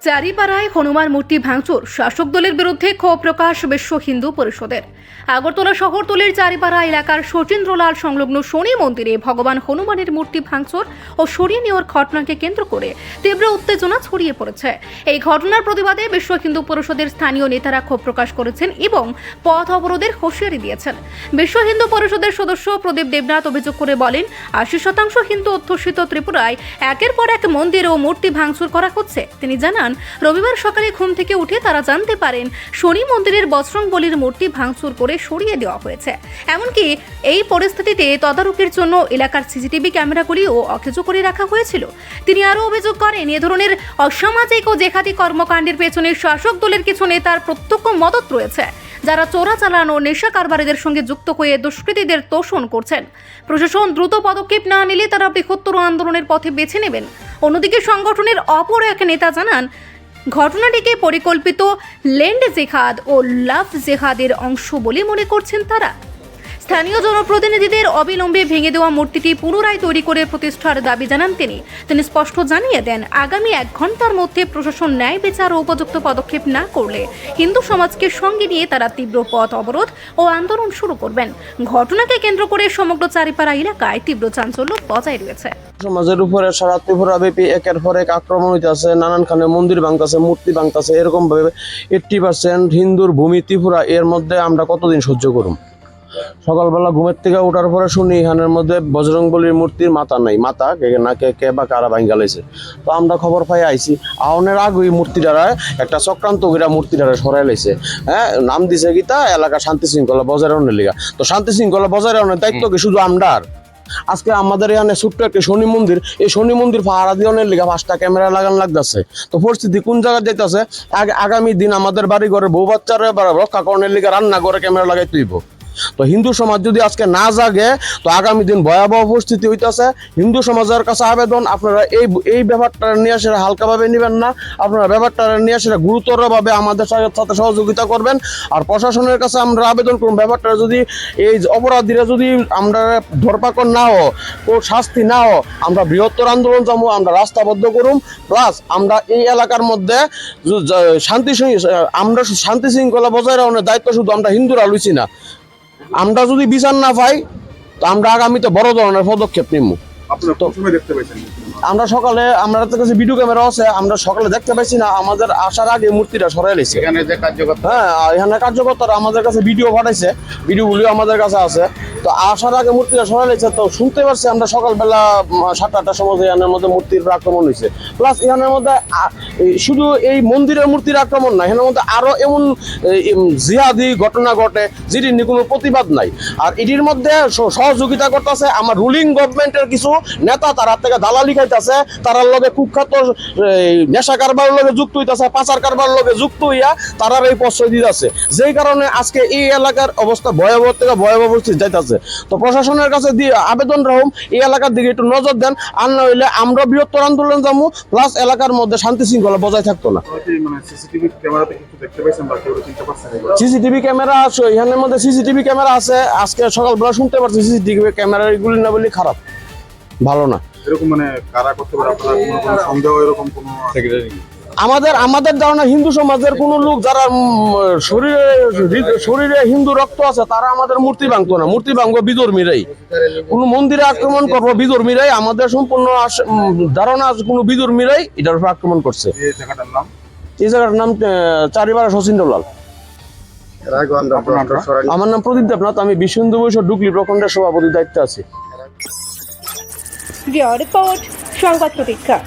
চারিপাড়ায় হনুমান মূর্তি ভাঙচুর, শাসক দলের বিরুদ্ধে ক্ষোভ প্রকাশ বিশ্ব হিন্দু পরিষদের। আগরতলা শহরতলির চারিপাড়া এলাকার সচিন্দ্রলাল সংলগ্ন শনি মন্দিরে ভগবান হনুমানের মূর্তি ভাঙচুর ও সরিয়ে নেওয়ার ঘটনাকে কেন্দ্র করে তীব্র উত্তেজনা ছড়িয়ে পড়েছে। এই ঘটনার প্রতিবাদে বিশ্ব হিন্দু পরিষদের স্থানীয় নেতারা ক্ষোভ প্রকাশ করেছেন এবং পথ অবরোধের হুঁশিয়ারি দিয়েছেন। বিশ্ব হিন্দু পরিষদের সদস্য প্রদীপ দেবনাথ অভিযোগ করে বলেন, 80% হিন্দু অধ্যুষিত ত্রিপুরায় একের পর এক মন্দির ও মূর্তি ভাঙচুর করা হচ্ছে। তিনি জানান, রবিবার সকালে ঘুম থেকে উঠে তারা জানতে পারেন শনি মন্দিরের বজরং বলির মূর্তি ভাঙচুর করে সরিয়ে দেওয়া হয়েছে। এমনকি এই পরিস্থিতিতে তদারকির জন্য এলাকার সিসিটিভি ক্যামেরাগুলিও অকেজো করে রাখা হয়েছিল। তিনি আরও অভিযোগ করেন, এ ধরনের অসামাজিক ও জেহাদি কর্মকাণ্ডের পেছনে শাসক দলের কিছু নেতার প্রত্যক্ষ মদত রয়েছে, যারা চোরাচালান ও নেশা কারবারিদের সঙ্গে যুক্ত হয়ে দুষ্কৃতীদের তোষণ করছেন। প্রশাসন দ্রুত পদক্ষেপ না নিলে তারা বৃহত্তর আন্দোলনের পথে বেছে নেবেন। অন্যদিকে সংগঠনের অপর এক নেতা জানান, ঘটনাটিকে পরিকল্পিত ল্যান্ড জেহাদ ও লাভ জেহাদের অংশ বলে মনে করছেন তারা। স্থানীয় জনপ্রতিনিধিদের অবিলম্বে ভেঙে দেওয়া মূর্তিটি পুনরায় তৈরি করে প্রতিষ্ঠার দাবি জানান তিনি স্পষ্ট জানিয়ে দেন, আগামী 1 ঘন্টার মধ্যে প্রশাসন ন্যায় বিচার ও উপযুক্ত পদক্ষেপ না করলে হিন্দু সমাজকে সঙ্গে নিয়ে তারা তীব্র পথ অবরোধ ও আন্দোলন শুরু করবেন। ঘটনাকে কেন্দ্র করে সমগ্র চারিপাড়া এলাকায় তীব্র চাঞ্চল্য বজায় রয়েছে। সমাজের উপরে সারা ত্রিপুরা ব্যাপী একের পর এক আক্রমণ হইতেছে, নানানখানে মন্দির ভাঙতেছে, মূর্তি ভাঙতেছে। এরকম ভাবে 80% হিন্দুর ভূমি ত্রিপুরা, এর মধ্যে আমরা কতদিন সহ্য করুম? সকালবেলা ঘুমের থেকে ওঠার পরে শুনি এখানের মধ্যে বজরংবলীর মূর্তির মাথা নাই, মাথা কে বা কারা ভাঙ্গা লাইছে। তো আমরা খবর পাই আইছি, আওনের আগে ওই মূর্তিটারা একটা চক্রান্ত করে মূর্তিটারা সরাই লাইছে। হ্যাঁ, নাম দিছে গীতা এলাকা শান্তি শৃঙ্খলা বজায় রাখনের লিগা। তো শান্তি শৃঙ্খলা বজায় রাখনের দায়িত্ব কি শুধু আমরার? আজকে আমাদের এখানে ছোট্ট একটা শনি মন্দির, এই শনি মন্দির পাহারা দিওনের লিগা 5টা ক্যামেরা লাগান লাগতেছে। তো পরিস্থিতি কোন জায়গায় যাইতেছে? আগামী দিন আমাদের বাড়ি ঘরে বউ বাচ্চারা রক্ষা করণের লিগা রান্না করে ক্যামেরা লাগাই তুইব। তো হিন্দু সমাজ যদি আজকে না জাগে, তো আগামী দিন ভয়াবহ পরিস্থিতি হইতেছে। হিন্দু সমাজের কাছে আবেদন, আপনারা এই ব্যাপারটা নিয়ে সেটা হালকাভাবে নেবেন না, আপনারা ব্যাপারটা নিয়ে সেটা গুরুতরভাবে আমাদের সাথে সহযোগিতা করবেন। আর প্রশাসনের কাছে আমরা আবেদন করুন, ব্যাপারটা যদি এই অপরাধীরা যদি আমরা ধরপাকড় না হো, কোন শাস্তি না হো, আমরা বৃহত্তর আন্দোলন যাবো, আমরা রাস্তাবদ্ধ করুম। প্লাস আমরা এই এলাকার মধ্যে আমরা শান্তি শৃঙ্খলা বজায় রাখার দায়িত্ব শুধু আমরা হিন্দুরা লইছি না। আমরা যদি বিচার না পাই, তো আমরা আগামীতে বড় ধরনের পদক্ষেপ নিব। আমরা সকালে আমাদের কাছে ভিডিও ক্যামেরা আছে, আমরা সকালে দেখতে পাইছি না, আমাদের আসার আগে মূর্তিটা সরাই লাইছে। হ্যাঁ, এখানে কার্যকর্তারা আমাদের কাছে ভিডিও পাঠাইছে, ভিডিওগুলিও আমাদের কাছে আছে। তো আসার আগে মূর্তিটা সরাই লাইছে। তো শুনতে পারছি আমরা সকালবেলা 7-8টার সময় এখানের মধ্যে মূর্তির আক্রমণ হয়েছে। প্লাস এখানের মধ্যে শুধু এই মন্দিরের মূর্তির আক্রমণ না, এখানের মধ্যে আরো এমন জিহাদি ঘটনা ঘটে যেটির নিয়ে কোনো প্রতিবাদ নাই। আর এটির মধ্যে সহযোগিতা করতেছে আমার রুলিং গভর্নমেন্টের কিছু নেতা, তারা থেকে দালালি খাইতেছে, তারার লগে কুখ্যাত নেশা কারবার লগে যুক্ত হইতেছে, পাচার কারবার লগে যুক্ত হইয়া তারা এই প্রশ্রয় দিতেছে। যেই কারণে আজকে এই এলাকার অবস্থা ভয়াবহ থেকে ভয়াবহ পরিস্থিতি যাইতেছে। তো প্রশাসনের কাছে দিয়ে আবেদন রাখুন, এই এলাকার দিকে একটু নজর দেন, আর না হইলে আমরা বৃহত্তর আন্দোলন যাবো। প্লাস এলাকার মধ্যে শান্তি শৃঙ্খলা বজায় থাকতো না। সিসিটিভি ক্যামেরা আছে, এখানের মধ্যে সিসিটিভি ক্যামেরা আছে। আজকে সকালবেলা শুনতে পারছি সিসিটিভি ক্যামেরা এগুলি না বলি খারাপ, ভালো না। এরকম মানে কারা করতে পারে, আপনারা কোনো সন্দেহ এরকম কোনো আমাদের ধারণা হিন্দু সমাজের কোন লোক যারা শরীরে হিন্দু রক্ত আছে, তারা আমাদের মূর্তি ভাঙতো না। মূর্তি ভাঙবো বিধর্মীরাই, কোন মন্দিরে আক্রমণ করবো বিধর্মীরাই। আমাদের সম্পূর্ণ ধারণা আছে কোন বিধর্মীরাই এটার উপর আক্রমণ করছে। এই জায়গাটার নাম চারিপাড়া সচিন্দ্রলাল। আমার নাম প্রদীপ দেবনাথ, আমি বিশ্ব হিন্দু পরিষদ ডুগলি প্রখণ্ডের সভাপতির দায়িত্বে আছি। রিপোর্ট সংবাদ প্রতীক্ষা।